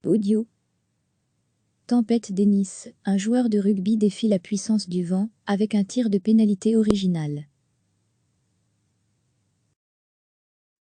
Audio. Tempête Dennis, un joueur de rugby défie la puissance du vent, avec un tir de pénalité original.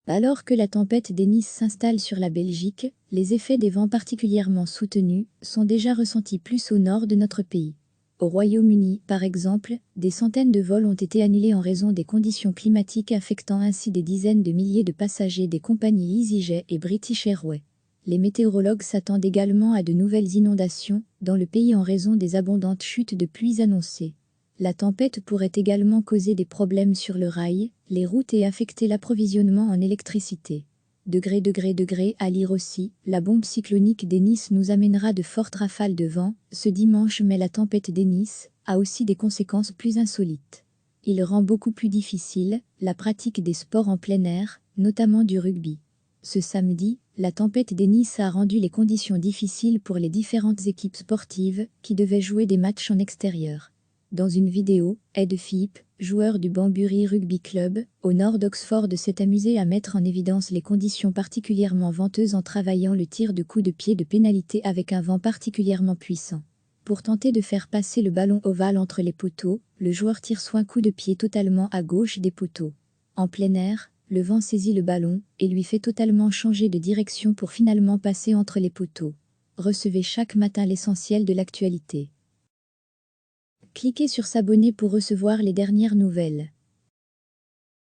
Alors que la tempête Dennis s'installe sur la Belgique, les effets des vents particulièrement soutenus sont déjà ressentis plus au nord de notre pays. Au Royaume-Uni, par exemple, des centaines de vols ont été annulés en raison des conditions climatiques affectant ainsi des dizaines de milliers de passagers des compagnies EasyJet et British Airways. Les météorologues s'attendent également à de nouvelles inondations dans le pays en raison des abondantes chutes de pluie annoncées. La tempête pourrait également causer des problèmes sur le rail, les routes et affecter l'approvisionnement en électricité. À lire aussi, la bombe cyclonique Dennis nous amènera de fortes rafales de vent ce dimanche, mais la tempête Dennis a aussi des conséquences plus insolites. Il rend beaucoup plus difficile la pratique des sports en plein air, notamment du rugby. Ce samedi, la tempête Dennis a rendu les conditions difficiles pour les différentes équipes sportives qui devaient jouer des matchs en extérieur. Dans une vidéo, Ed Philip, joueur du Banbury Rugby Club, au nord d'Oxford, s'est amusé à mettre en évidence les conditions particulièrement venteuses en travaillant le tir de coup de pied de pénalité avec un vent particulièrement puissant. Pour tenter de faire passer le ballon ovale entre les poteaux, le joueur tire soit un coup de pied totalement à gauche des poteaux. En plein air, le vent saisit le ballon et lui fait totalement changer de direction pour finalement passer entre les poteaux. Recevez chaque matin l'essentiel de l'actualité. Cliquez sur s'abonner pour recevoir les dernières nouvelles.